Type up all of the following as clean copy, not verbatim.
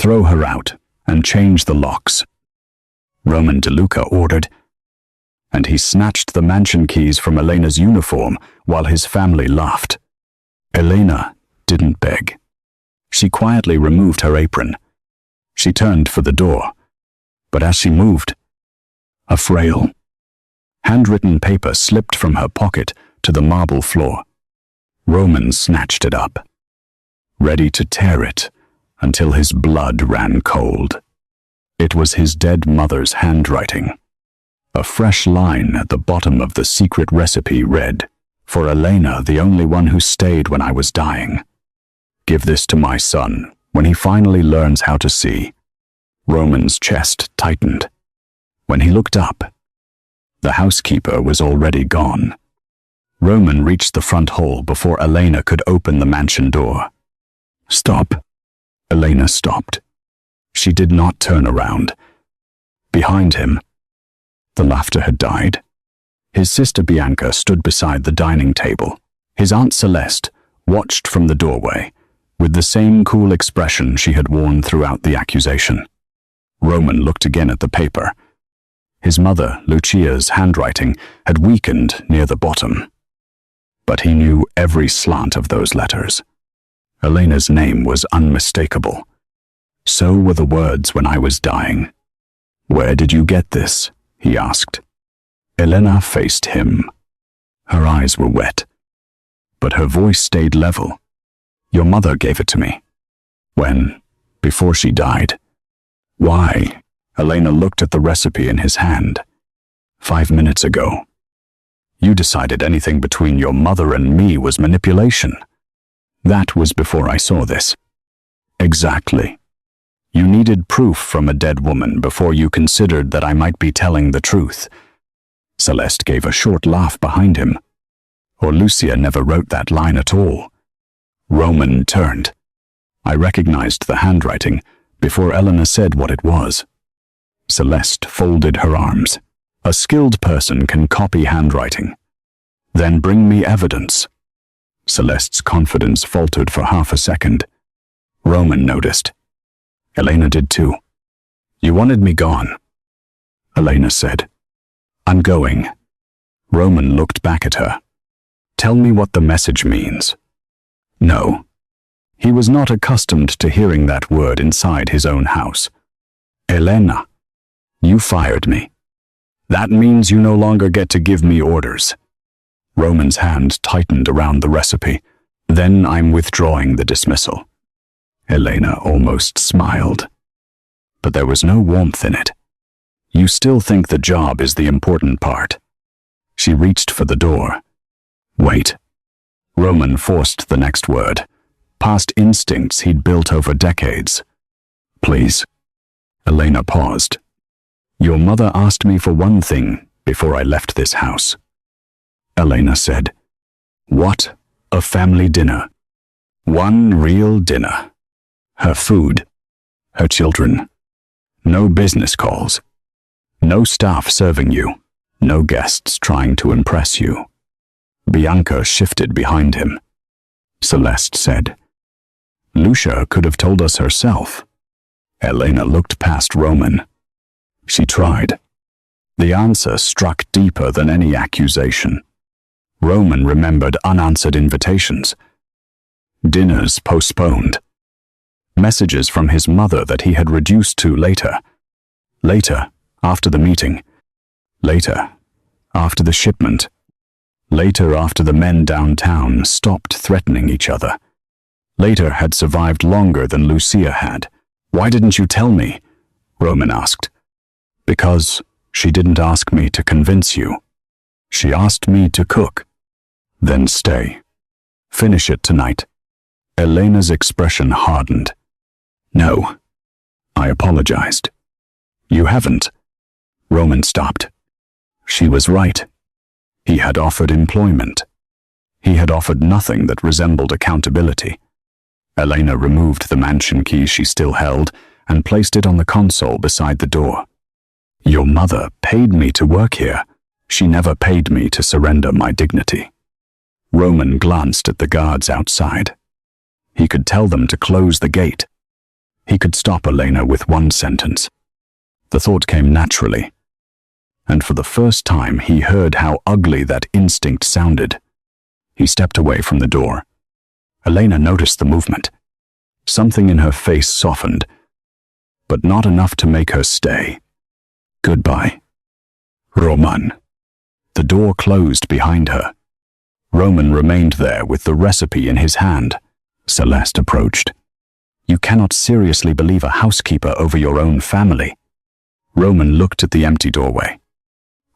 Throw her out and change the locks, Roman DeLuca ordered, and he snatched the mansion keys from Elena's uniform while his family laughed. Elena didn't beg. She quietly removed her apron. She turned for the door, but as she moved, a frail, handwritten paper slipped from her pocket to the marble floor. Roman snatched it up, ready to tear it until his blood ran cold. It was his dead mother's handwriting. A fresh line at the bottom of the secret recipe read, "For Elena, the only one who stayed when I was dying. Give this to my son when he finally learns how to see." Roman's chest tightened. When he looked up, the housekeeper was already gone. Roman reached the front hall before Elena could open the mansion door. "Stop." Elena stopped. She did not turn around. Behind him, the laughter had died. His sister Bianca stood beside the dining table. His Aunt Celeste watched from the doorway, with the same cool expression she had worn throughout the accusation. Roman looked again at the paper. His mother, Lucia's handwriting, had weakened near the bottom. But he knew every slant of those letters. Elena's name was unmistakable. So were the words "when I was dying." "Where did you get this?" he asked. Elena faced him. Her eyes were wet, but her voice stayed level. "Your mother gave it to me." "When? Before she died?" "Why?" Elena looked at the recipe in his hand. 5 minutes ago. You decided anything between your mother and me was manipulation. That was before I saw this." "Exactly. You needed proof from a dead woman before you considered that I might be telling the truth." Celeste gave a short laugh behind him. "Or Lucia never wrote that line at all." Roman turned. I recognized the handwriting before Elena said what it was. Celeste folded her arms. "A skilled person can copy handwriting. Then bring me evidence." Celeste's confidence faltered for half a second. Roman noticed. Elena did too. "You wanted me gone," Elena said. "I'm going." Roman looked back at her. "Tell me what the message means." No. He was not accustomed to hearing that word inside his own house. "Elena, you fired me. That means you no longer get to give me orders." Roman's hand tightened around the recipe. "Then I'm withdrawing the dismissal." Elena almost smiled, but there was no warmth in it. "You still think the job is the important part." She reached for the door. "Wait." Roman forced the next word, past instincts he'd built over decades. "Please." Elena paused. "Your mother asked me for one thing before I left this house." Elena said. "What? A family dinner. One real dinner. Her food. Her children. No business calls. No staff serving you. No guests trying to impress you." Bianca shifted behind him. Celeste said, "Lucia could have told us herself." Elena looked past Roman. She tried. The answer struck deeper than any accusation. Roman remembered unanswered invitations. Dinners postponed. Messages from his mother that he had reduced to later. Later, after the meeting. Later, after the shipment. Later, after the men downtown stopped threatening each other. Later had survived longer than Lucia had. "Why didn't you tell me?" Roman asked. "Because she didn't ask me to convince you. She asked me to cook. Then stay. Finish it tonight." Elena's expression hardened. "No." I apologized. "You haven't." Roman stopped. She was right. He had offered employment. He had offered nothing that resembled accountability. Elena removed the mansion key she still held and placed it on the console beside the door. "Your mother paid me to work here. She never paid me to surrender my dignity." Roman glanced at the guards outside. He could tell them to close the gate. He could stop Elena with one sentence. The thought came naturally, and for the first time he heard how ugly that instinct sounded. He stepped away from the door. Elena noticed the movement. Something in her face softened, but not enough to make her stay. Goodbye, Roman. The door closed behind her. Roman remained there with the recipe in his hand. Celeste approached. You cannot seriously believe a housekeeper over your own family. Roman looked at the empty doorway.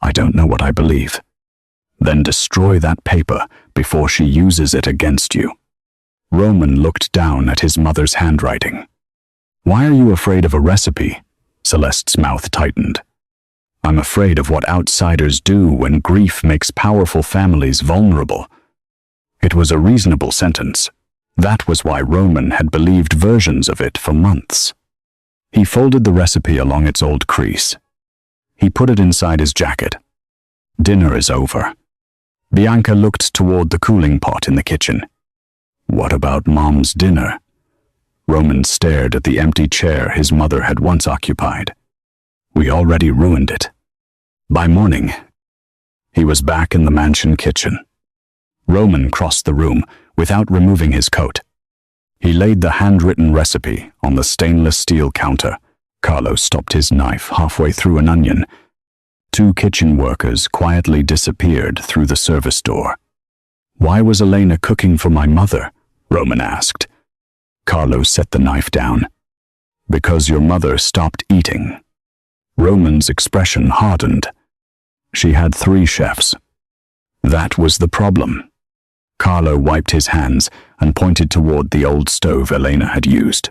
I don't know what I believe. Then destroy that paper before she uses it against you. Roman looked down at his mother's handwriting. Why are you afraid of a recipe? Celeste's mouth tightened. I'm afraid of what outsiders do when grief makes powerful families vulnerable. It was a reasonable sentence. That was why Roman had believed versions of it for months. He folded the recipe along its old crease. He put it inside his jacket. Dinner is over. Bianca looked toward the cooling pot in the kitchen. What about Mom's dinner? Roman stared at the empty chair his mother had once occupied. We already ruined it. By morning, he was back in the mansion kitchen. Roman crossed the room without removing his coat. He laid the handwritten recipe on the stainless steel counter. Carlo stopped his knife halfway through an onion. 2 kitchen workers quietly disappeared through the service door. Why was Elena cooking for my mother? Roman asked. Carlo set the knife down. Because your mother stopped eating. Roman's expression hardened. She had 3 chefs. That was the problem. Carlo wiped his hands and pointed toward the old stove Elena had used.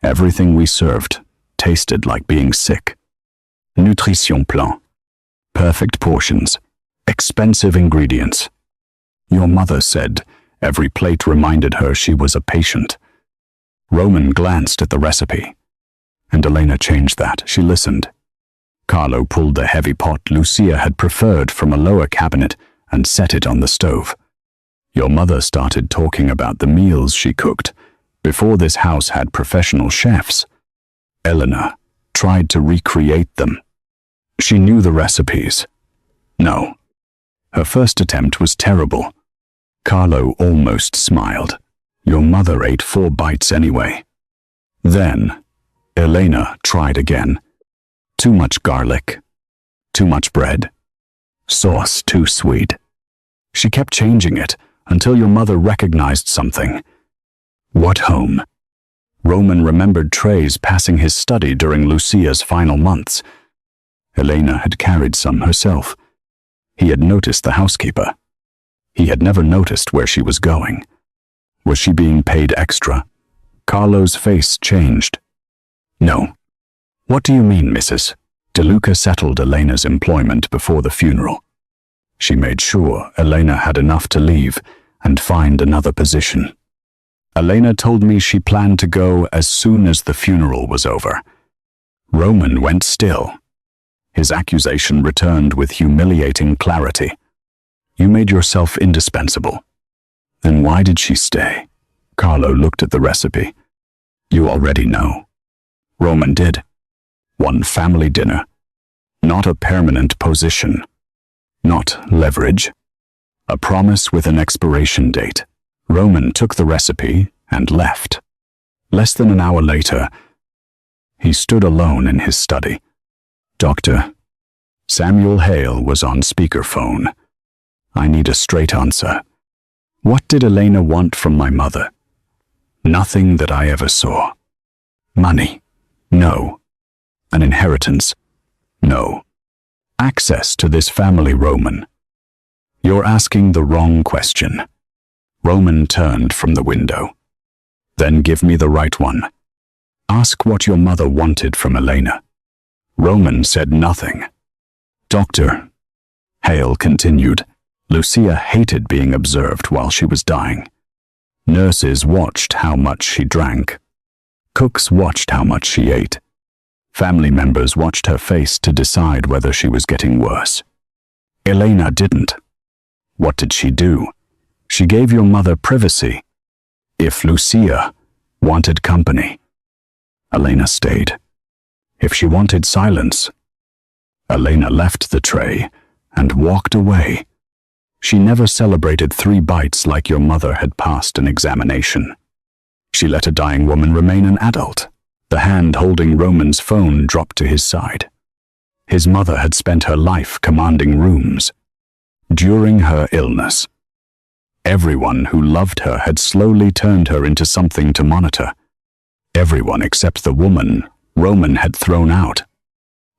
Everything we served tasted like being sick. Nutrition plan. Perfect portions. Expensive ingredients. Your mother said every plate reminded her she was a patient. Roman glanced at the recipe, and Elena changed that. She listened. Carlo pulled the heavy pot Lucia had preferred from a lower cabinet and set it on the stove. Your mother started talking about the meals she cooked before this house had professional chefs. Elena tried to recreate them. She knew the recipes. No. Her first attempt was terrible. Carlo almost smiled. Your mother ate 4 bites anyway. Then, Elena tried again. Too much garlic. Too much bread. Sauce too sweet. She kept changing it until your mother recognized something. What home? Roman remembered trays passing his study during Lucia's final months. Elena had carried some herself. He had noticed the housekeeper. He had never noticed where she was going. Was she being paid extra? Carlo's face changed. No. What do you mean, Mrs.? De Luca settled Elena's employment before the funeral. She made sure Elena had enough to leave and find another position. Elena told me she planned to go as soon as the funeral was over. Roman went still. His accusation returned with humiliating clarity. You made yourself indispensable. Then why did she stay? Carlo looked at the recipe. You already know. Roman did. One family dinner. Not a permanent position. Not leverage. A promise with an expiration date. Roman took the recipe and left. Less than an hour later, he stood alone in his study. Doctor, Samuel Hale was on speakerphone. I need a straight answer. What did Elena want from my mother? Nothing that I ever saw. Money? No. An inheritance? No. Access to this family, Roman. You're asking the wrong question. Roman turned from the window. Then give me the right one. Ask what your mother wanted from Elena. Roman said nothing. Doctor, Hale continued, Lucia hated being observed while she was dying. Nurses watched how much she drank. Cooks watched how much she ate. Family members watched her face to decide whether she was getting worse. Elena didn't. What did she do? She gave your mother privacy. If Lucia wanted company. Elena stayed. If she wanted silence, Elena left the tray and walked away. She never celebrated 3 bites like your mother had passed an examination. She let a dying woman remain an adult. The hand holding Roman's phone dropped to his side. His mother had spent her life commanding rooms. During her illness, everyone who loved her had slowly turned her into something to monitor. Everyone except the woman Roman had thrown out.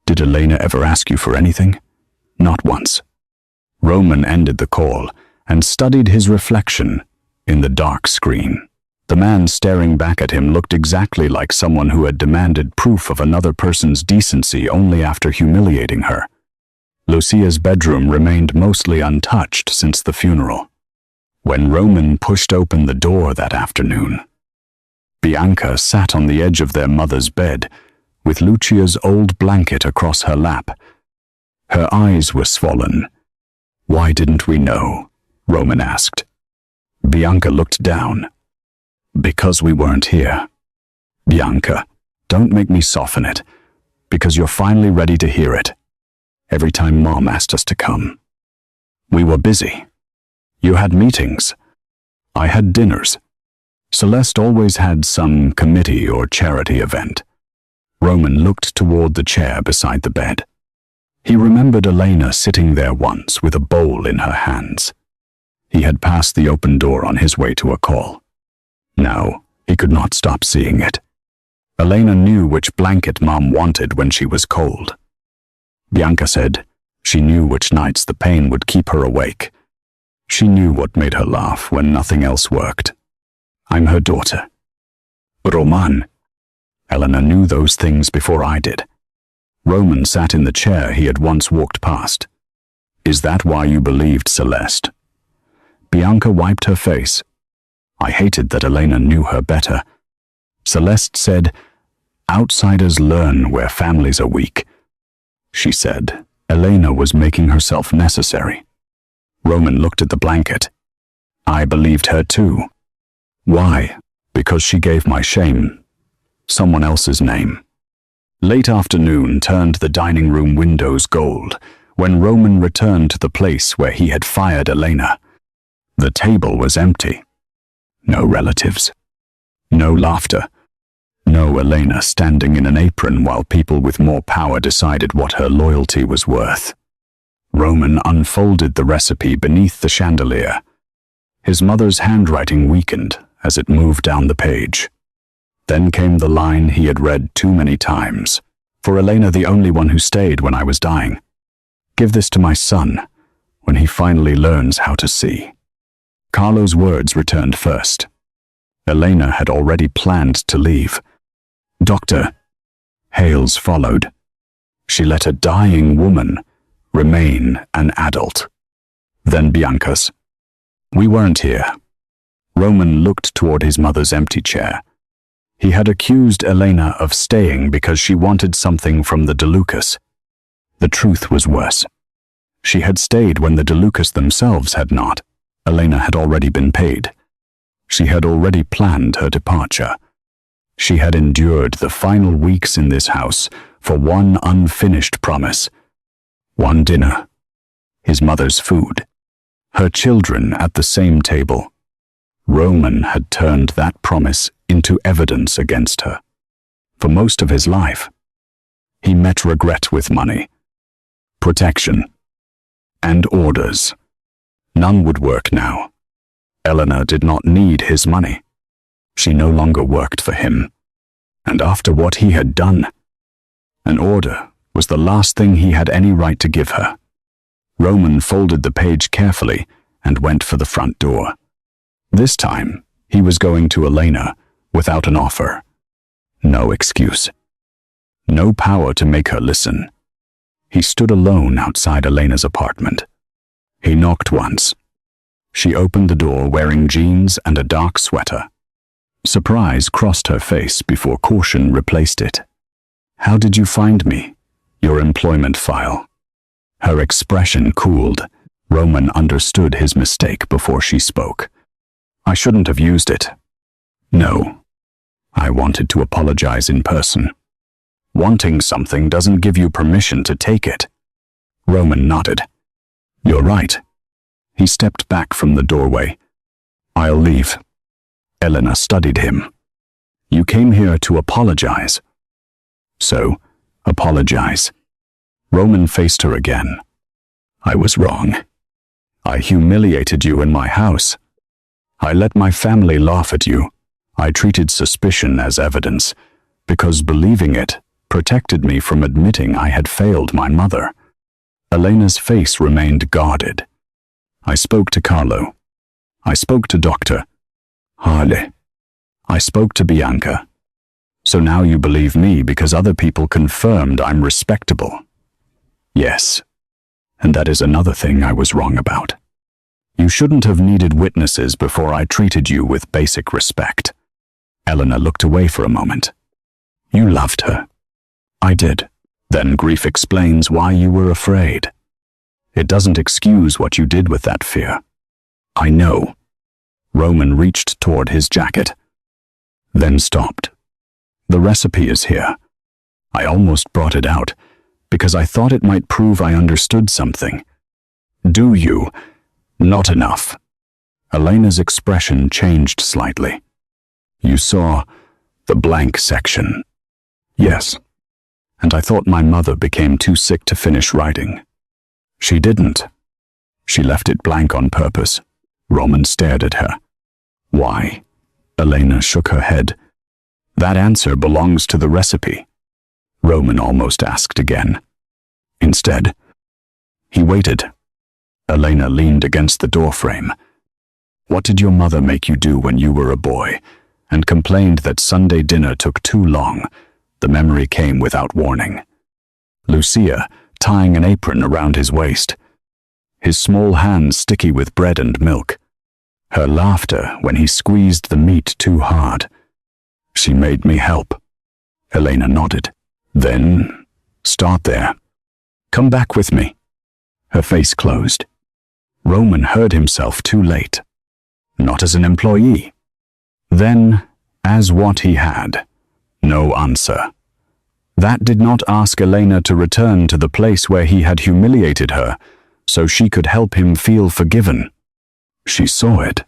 Did Elena ever ask you for anything? Not once. Roman ended the call and studied his reflection in the dark screen. The man staring back at him looked exactly like someone who had demanded proof of another person's decency only after humiliating her. Lucia's bedroom remained mostly untouched since the funeral. When Roman pushed open the door that afternoon, Bianca sat on the edge of their mother's bed, with Lucia's old blanket across her lap. Her eyes were swollen. "Why didn't we know?" Roman asked. Bianca looked down. "Because we weren't here." "Bianca, don't make me soften it, because you're finally ready to hear it. Every time Mom asked us to come, we were busy. You had meetings. I had dinners. Celeste always had some committee or charity event." Roman looked toward the chair beside the bed. He remembered Elena sitting there once with a bowl in her hands. He had passed the open door on his way to a call. Now, he could not stop seeing it. Elena knew which blanket Mom wanted when she was cold. Bianca said she knew which nights the pain would keep her awake. She knew what made her laugh when nothing else worked. "I'm her daughter." "Roman." Elena knew those things before I did. Roman sat in the chair he had once walked past. "Is that why you believed Celeste?" Bianca wiped her face. I hated that Elena knew her better. Celeste said, "Outsiders learn where families are weak." She said Elena was making herself necessary. Roman looked at the blanket. I believed her too. Why? Because she gave my shame someone else's name. Late afternoon turned the dining room windows gold when Roman returned to the place where he had fired Elena. The table was empty. No relatives. No laughter. No Elena standing in an apron while people with more power decided what her loyalty was worth. Roman unfolded the recipe beneath the chandelier. His mother's handwriting weakened as it moved down the page. Then came the line he had read too many times. "For Elena, the only one who stayed when I was dying. Give this to my son when he finally learns how to see." Carlo's words returned first. Elena had already planned to leave. "Doctor," Hale's followed. She let a dying woman remain an adult. Then Bianca's. "We weren't here." Roman looked toward his mother's empty chair. He had accused Elena of staying because she wanted something from the DeLucas. The truth was worse. She had stayed when the DeLucas themselves had not. Elena had already been paid. She had already planned her departure. She had endured the final weeks in this house for one unfinished promise. One dinner. His mother's food. Her children at the same table. Roman had turned that promise into evidence against her. For most of his life, he met regret with money, protection, and orders. None would work now. Elena did not need his money. She no longer worked for him. And after what he had done, an order was the last thing he had any right to give her. Roman folded the page carefully and went for the front door. This time, he was going to Elena without an offer. No excuse. No power to make her listen. He stood alone outside Elena's apartment. He knocked once. She opened the door wearing jeans and a dark sweater. Surprise crossed her face before caution replaced it. "How did you find me?" "Your employment file." Her expression cooled. Roman understood his mistake before she spoke. "I shouldn't have used it." "No. I wanted to apologize in person. Wanting something doesn't give you permission to take it. Roman nodded. You're right. He stepped back from the doorway. I'll leave. Elena studied him. You came here to apologize. So, apologize. Roman faced her again. I was wrong. I humiliated you in my house. I let my family laugh at you. I treated suspicion as evidence, because believing it protected me from admitting I had failed my mother. Elena's face remained guarded. I spoke to Carlo. I spoke to Dr. Harley. I spoke to Bianca. So now you believe me because other people confirmed I'm respectable. Yes, and that is another thing I was wrong about. You shouldn't have needed witnesses before I treated you with basic respect. Elena looked away for a moment. You loved her. I did. Then grief explains why you were afraid. It doesn't excuse what you did with that fear. I know. Roman reached toward his jacket, then stopped. The recipe is here. I almost brought it out, because I thought it might prove I understood something. Do you? Not enough. Elena's expression changed slightly. You saw the blank section. Yes. And I thought my mother became too sick to finish writing. She didn't. She left it blank on purpose. Roman stared at her. Why? Elena shook her head. That answer belongs to the recipe. Roman almost asked again. Instead, he waited. Elena leaned against the doorframe. What did your mother make you do when you were a boy, and complained that Sunday dinner took too long? The memory came without warning. Lucia, tying an apron around his waist. His small hands sticky with bread and milk. Her laughter when he squeezed the meat too hard. She made me help. Elena nodded. Then, start there. Come back with me. Her face closed. Roman heard himself too late. Not as an employee. Then, as what he had. No answer. That did not ask Elena to return to the place where he had humiliated her, so she could help him feel forgiven. She saw it.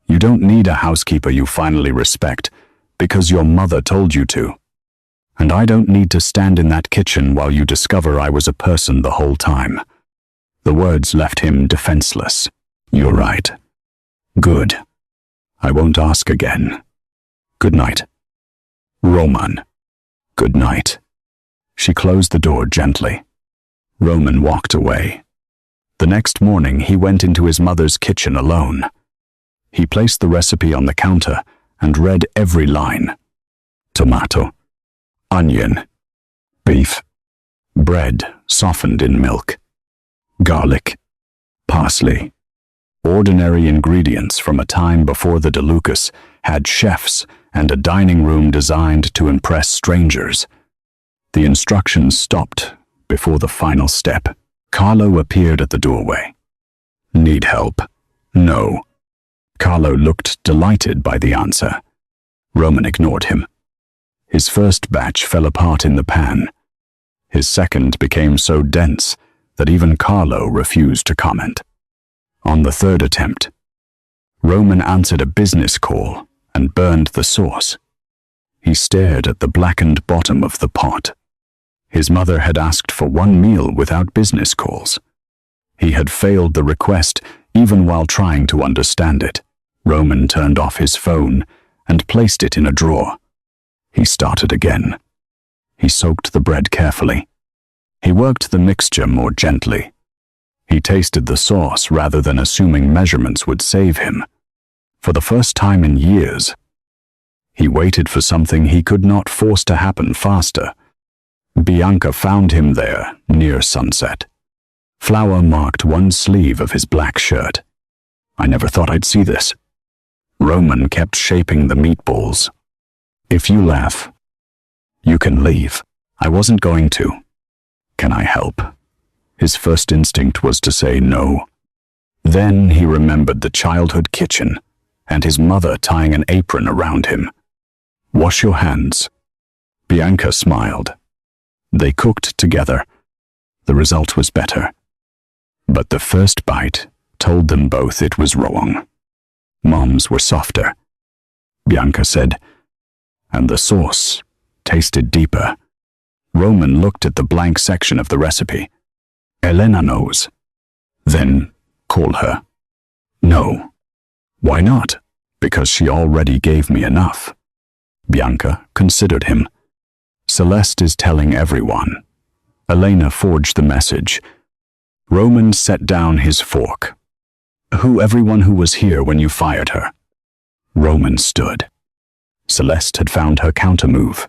You don't need a housekeeper you finally respect, because your mother told you to. And I don't need to stand in that kitchen while you discover I was a person the whole time. The words left him defenseless. You're right. Good. I won't ask again. Good night. Roman. Good night. She closed the door gently. Roman walked away. The next morning he went into his mother's kitchen alone. He placed the recipe on the counter and read every line. Tomato, onion, beef, bread softened in milk, garlic, parsley. Ordinary ingredients from a time before the DeLucas had chefs and a dining room designed to impress strangers. The instructions stopped before the final step. Carlo appeared at the doorway. Need help? No. Carlo looked delighted by the answer. Roman ignored him. His first batch fell apart in the pan. His second became so dense that even Carlo refused to comment. On the third attempt, Roman answered a business call and burned the sauce. He stared at the blackened bottom of the pot. His mother had asked for one meal without business calls. He had failed the request even while trying to understand it. Roman turned off his phone and placed it in a drawer. He started again. He soaked the bread carefully. He worked the mixture more gently. He tasted the sauce rather than assuming measurements would save him. For the first time in years, he waited for something he could not force to happen faster. Bianca found him there near sunset. Flour marked one sleeve of his black shirt. I never thought I'd see this. Roman kept shaping the meatballs. If you laugh, you can leave. I wasn't going to. Can I help? His first instinct was to say no. Then he remembered the childhood kitchen and his mother tying an apron around him. Wash your hands. Bianca smiled. They cooked together. The result was better. But the first bite told them both it was wrong. Mom's were softer, Bianca said, and the sauce tasted deeper. Roman looked at the blank section of the recipe. Elena knows. Then call her. No. Why not? Because she already gave me enough. Bianca considered him. Celeste is telling everyone. Elena forged the message. Roman set down his fork. Everyone who was here when you fired her. Roman stood. Celeste had found her countermove.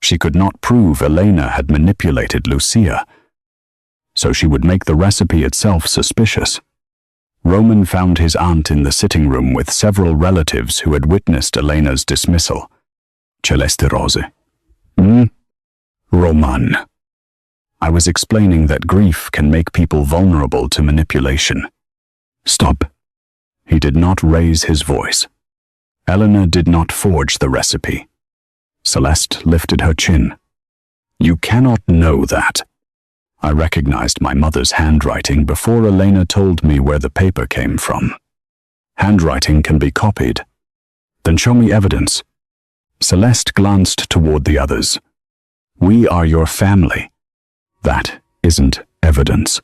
She could not prove Elena had manipulated Lucia, so she would make the recipe itself suspicious. Roman found his aunt in the sitting room with several relatives who had witnessed Elena's dismissal. Celeste Rose. Roman. I was explaining that grief can make people vulnerable to manipulation. Stop. He did not raise his voice. Elena did not forge the recipe. Celeste lifted her chin. You cannot know that. I recognized my mother's handwriting before Elena told me where the paper came from. Handwriting can be copied. Then show me evidence. Celeste glanced toward the others. We are your family. That isn't evidence.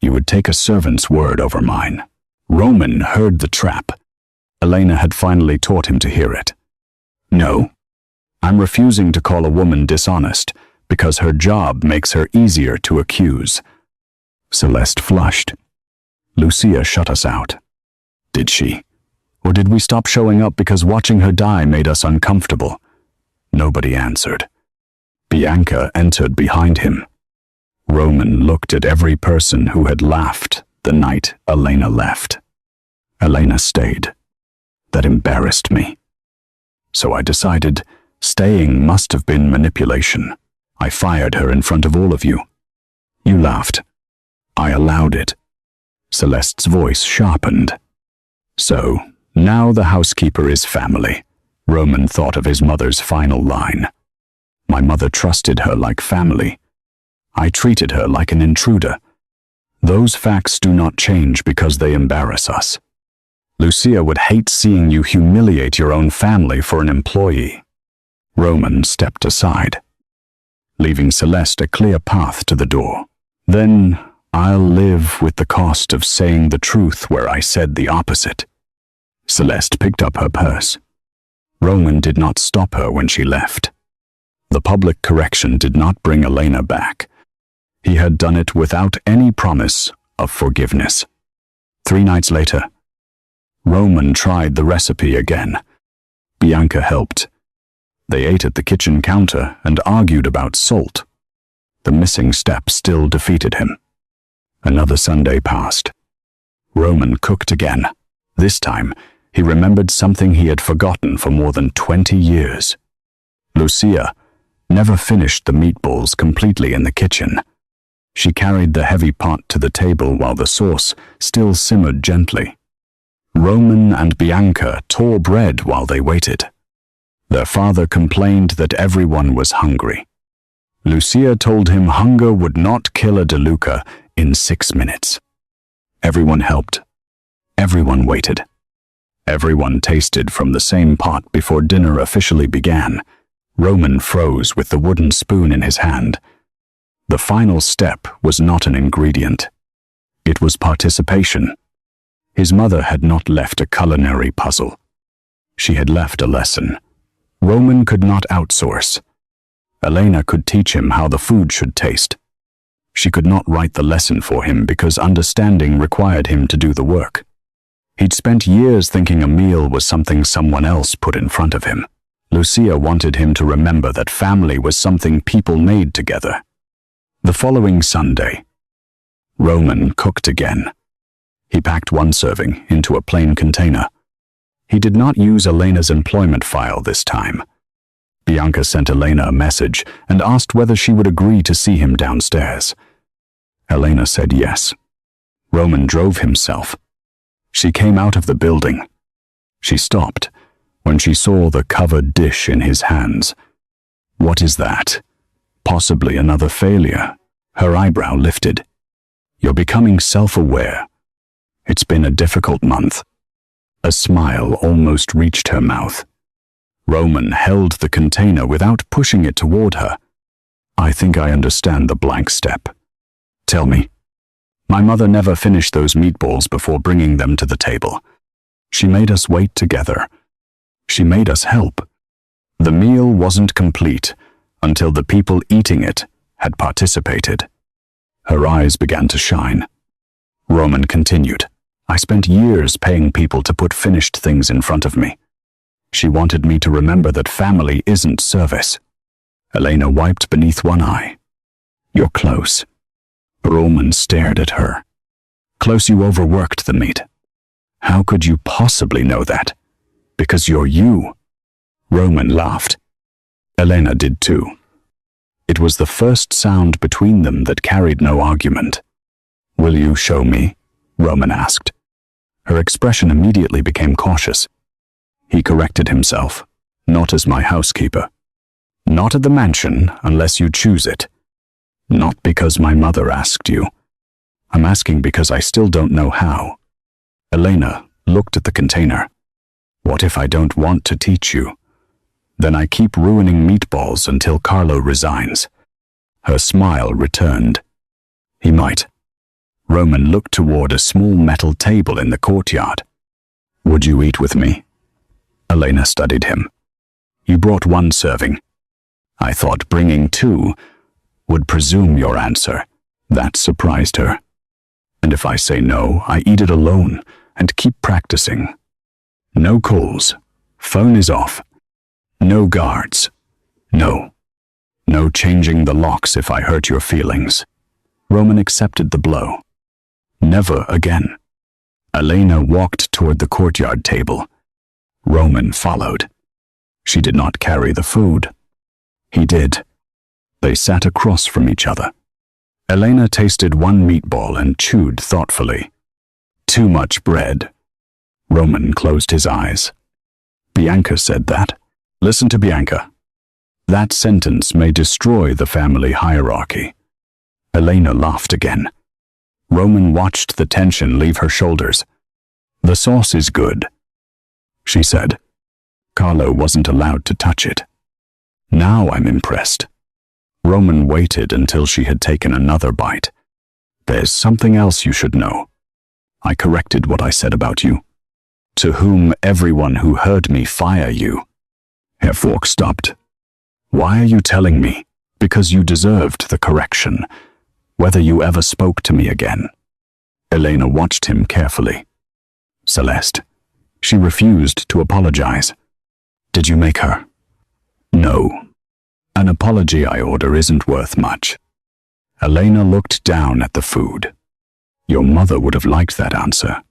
You would take a servant's word over mine. Roman heard the trap. Elena had finally taught him to hear it. No. I'm refusing to call a woman dishonest because her job makes her easier to accuse. Celeste flushed. Lucia shut us out. Did she? Or did we stop showing up because watching her die made us uncomfortable? Nobody answered. Bianca entered behind him. Roman looked at every person who had laughed the night Elena left. Elena stayed. That embarrassed me. So I decided staying must have been manipulation. I fired her in front of all of you. You laughed. I allowed it. Celeste's voice sharpened. So, now the housekeeper is family. Roman thought of his mother's final line. My mother trusted her like family. I treated her like an intruder. Those facts do not change because they embarrass us. Lucia would hate seeing you humiliate your own family for an employee. Roman stepped aside, leaving Celeste a clear path to the door. Then I'll live with the cost of saying the truth where I said the opposite. Celeste picked up her purse. Roman did not stop her when she left. The public correction did not bring Elena back. He had done it without any promise of forgiveness. 3 nights later, Roman tried the recipe again. Bianca helped. They ate at the kitchen counter and argued about salt. The missing step still defeated him. Another Sunday passed. Roman cooked again. This time, he remembered something he had forgotten for more than 20 years. Lucia never finished the meatballs completely in the kitchen. She carried the heavy pot to the table while the sauce still simmered gently. Roman and Bianca tore bread while they waited. Their father complained that everyone was hungry. Lucia told him hunger would not kill a DeLuca in 6 minutes. Everyone helped. Everyone waited. Everyone tasted from the same pot before dinner officially began. Roman froze with the wooden spoon in his hand. The final step was not an ingredient. It was participation. His mother had not left a culinary puzzle. She had left a lesson. Roman could not outsource. Elena could teach him how the food should taste. She could not write the lesson for him because understanding required him to do the work. He'd spent years thinking a meal was something someone else put in front of him. Lucia wanted him to remember that family was something people made together. The following Sunday, Roman cooked again. He packed 1 serving into a plain container. He did not use Elena's employment file this time. Bianca sent Elena a message and asked whether she would agree to see him downstairs. Elena said yes. Roman drove himself. She came out of the building. She stopped, when she saw the covered dish in his hands. What is that? Possibly another failure. Her eyebrow lifted. You're becoming self-aware. It's been a difficult month. A smile almost reached her mouth. Roman held the container without pushing it toward her. I think I understand the blank step. Tell me. My mother never finished those meatballs before bringing them to the table. She made us wait together. She made us help. The meal wasn't complete until the people eating it had participated. Her eyes began to shine. Roman continued. I spent years paying people to put finished things in front of me. She wanted me to remember that family isn't service. Elena wiped beneath one eye. You're close. Roman stared at her. Close, you overworked the meat. How could you possibly know that? Because you're you. Roman laughed. Elena did too. It was the first sound between them that carried no argument. Will you show me? Roman asked. Her expression immediately became cautious. He corrected himself. Not as my housekeeper. Not at the mansion unless you choose it. Not because my mother asked you. I'm asking because I still don't know how. Elena looked at the container. What if I don't want to teach you? Then I keep ruining meatballs until Carlo resigns. Her smile returned. He might. Roman looked toward a small metal table in the courtyard. Would you eat with me? Elena studied him. You brought one serving. I thought bringing two would presume your answer. That surprised her. And if I say no, I eat it alone and keep practicing. No calls. Phone is off. No guards. No. No changing the locks if I hurt your feelings. Roman accepted the blow. Never again. Elena walked toward the courtyard table. Roman followed. She did not carry the food. He did. They sat across from each other. Elena tasted one meatball and chewed thoughtfully. Too much bread. Roman closed his eyes. Bianca said that. Listen to Bianca. That sentence may destroy the family hierarchy. Elena laughed again. Roman watched the tension leave her shoulders. The sauce is good, she said. Carlo wasn't allowed to touch it. Now I'm impressed. Roman waited until she had taken another bite. There's something else you should know. I corrected what I said about you. To whom everyone who heard me fire you. Herr Fork stopped. Why are you telling me? Because you deserved the correction, whether you ever spoke to me again. Elena watched him carefully. Celeste. She refused to apologize. Did you make her? No. An apology I order isn't worth much. Elena looked down at the food. Your mother would have liked that answer.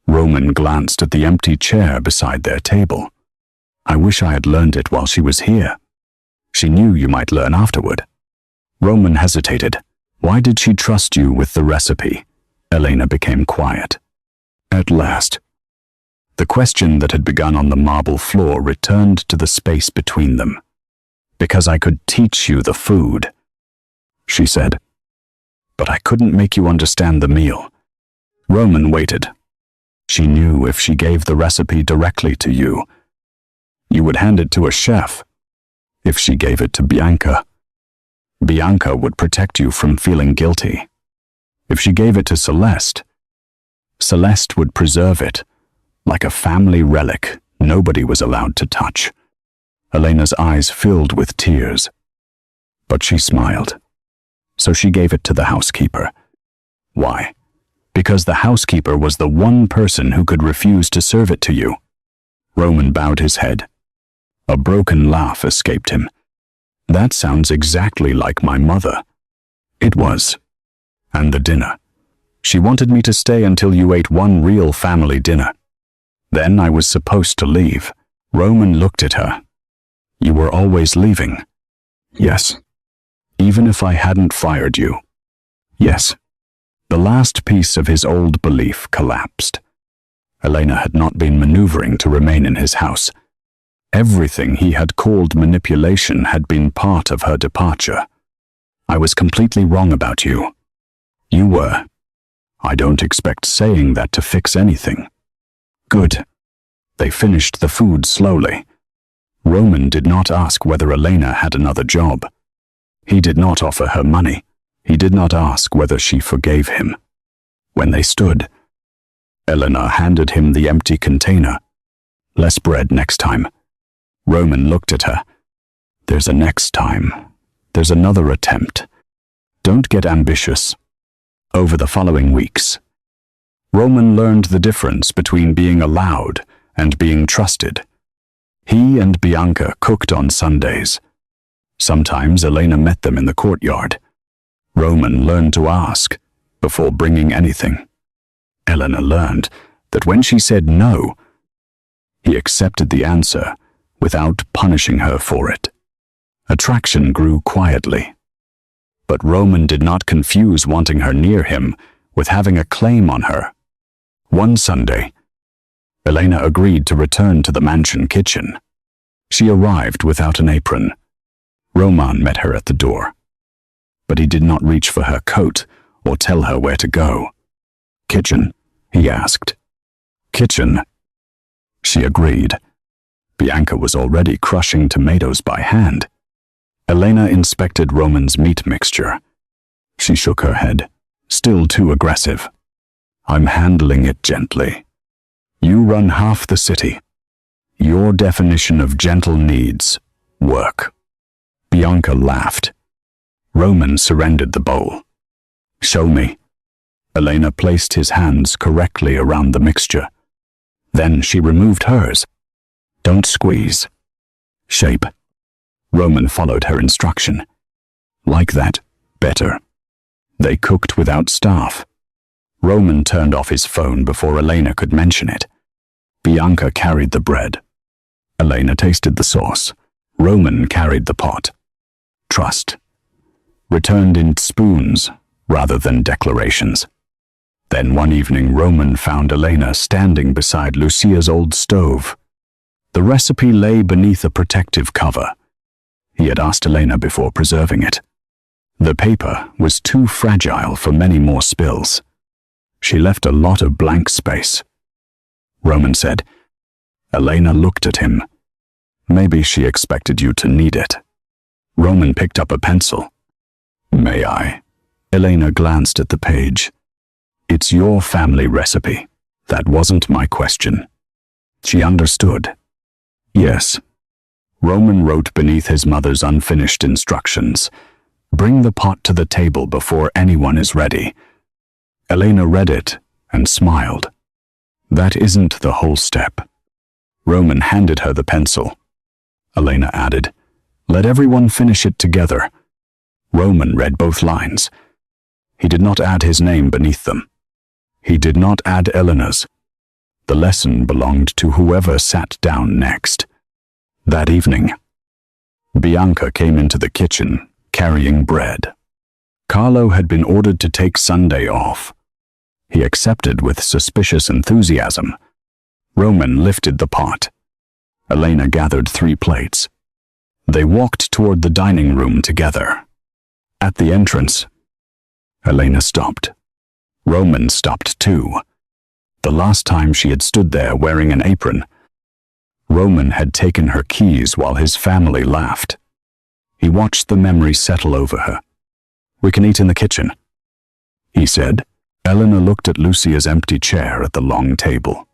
Roman glanced at the empty chair beside their table. I wish I had learned it while she was here. She knew you might learn afterward. Roman hesitated. Why did she trust you with the recipe? Elena became quiet. At last. The question that had begun on the marble floor returned to the space between them. Because I could teach you the food, she said. But I couldn't make you understand the meal. Roman waited. She knew if she gave the recipe directly to you, you would hand it to a chef. If she gave it to Bianca, Bianca would protect you from feeling guilty. If she gave it to Celeste, Celeste would preserve it, like a family relic nobody was allowed to touch. Elena's eyes filled with tears. But she smiled. So she gave it to the housekeeper. Why? Because the housekeeper was the one person who could refuse to serve it to you. Roman bowed his head. A broken laugh escaped him. That sounds exactly like my mother. It was. And the dinner. She wanted me to stay until you ate one real family dinner. Then I was supposed to leave. Roman looked at her. You were always leaving. Yes. Even if I hadn't fired you. Yes. The last piece of his old belief collapsed. Elena had not been maneuvering to remain in his house. Everything he had called manipulation had been part of her departure. I was completely wrong about you. You were. I don't expect saying that to fix anything. Good. They finished the food slowly. Roman did not ask whether Elena had another job. He did not offer her money. He did not ask whether she forgave him. When they stood, Elena handed him the empty container. Less bread next time. Roman looked at her. There's a next time. There's another attempt. Don't get ambitious. Over the following weeks, Roman learned the difference between being allowed and being trusted. He and Bianca cooked on Sundays. Sometimes Elena met them in the courtyard. Roman learned to ask before bringing anything. Elena learned that when she said no, he accepted the answer without punishing her for it. Attraction grew quietly. But Roman did not confuse wanting her near him with having a claim on her. One Sunday, Elena agreed to return to the mansion kitchen. She arrived without an apron. Roman met her at the door. But he did not reach for her coat or tell her where to go. Kitchen, he asked. Kitchen. She agreed. Bianca was already crushing tomatoes by hand. Elena inspected Roman's meat mixture. She shook her head, still too aggressive. I'm handling it gently. You run half the city. Your definition of gentle needs work. Bianca laughed. Roman surrendered the bowl. Show me. Elena placed his hands correctly around the mixture. Then she removed hers. Don't squeeze. Shape. Roman followed her instruction. Like that, better. They cooked without staff. Roman turned off his phone before Elena could mention it. Bianca carried the bread. Elena tasted the sauce. Roman carried the pot. Trust. Returned in spoons rather than declarations. Then one evening Roman found Elena standing beside Lucia's old stove. The recipe lay beneath a protective cover. He had asked Elena before preserving it. The paper was too fragile for many more spills. She left a lot of blank space. Roman said. Elena looked at him. Maybe she expected you to need it. Roman picked up a pencil. May I? Elena glanced at the page. It's your family recipe. That wasn't my question. She understood. Yes. Roman wrote beneath his mother's unfinished instructions. Bring the pot to the table before anyone is ready. Elena read it and smiled. That isn't the whole step. Roman handed her the pencil. Elena added, let everyone finish it together. Roman read both lines. He did not add his name beneath them. He did not add Elena's. The lesson belonged to whoever sat down next. That evening, Bianca came into the kitchen, carrying bread. Carlo had been ordered to take Sunday off. He accepted with suspicious enthusiasm. Roman lifted the pot. Elena gathered 3 plates. They walked toward the dining room together. At the entrance, Elena stopped. Roman stopped too. The last time she had stood there wearing an apron, Roman had taken her keys while his family laughed. He watched the memory settle over her. We can eat in the kitchen, he said. Elena looked at Lucia's empty chair at the long table.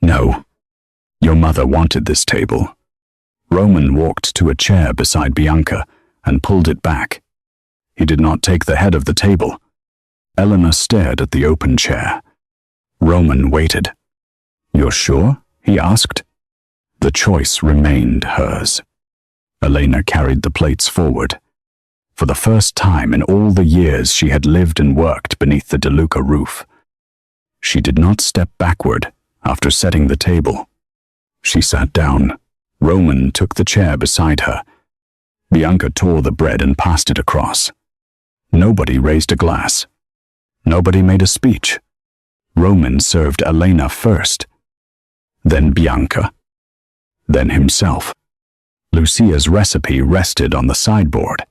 No, your mother wanted this table. Roman walked to a chair beside Bianca and pulled it back. He did not take the head of the table. Elena stared at the open chair. Roman waited. You're sure? He asked. The choice remained hers. Elena carried the plates forward. For the first time in all the years she had lived and worked beneath the DeLuca roof, she did not step backward after setting the table. She sat down. Roman took the chair beside her. Bianca tore the bread and passed it across. Nobody raised a glass. Nobody made a speech. Roman served Elena first, then Bianca. then himself. Lucia's recipe rested on the sideboard.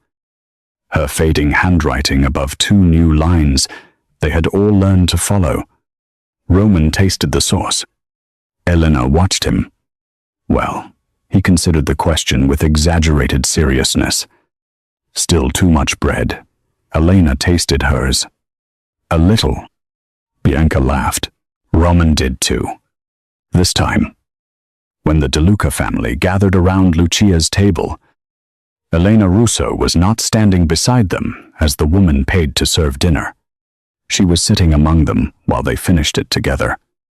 Her fading handwriting above 2 new lines they had all learned to follow. Roman tasted the sauce. Elena watched him. Well, he considered the question with exaggerated seriousness. Still too much bread. Elena tasted hers. A little. Bianca laughed. Roman did too. This time, when the De Luca family gathered around Lucia's table, Elena Russo was not standing beside them as the woman paid to serve dinner. She was sitting among them while they finished it together.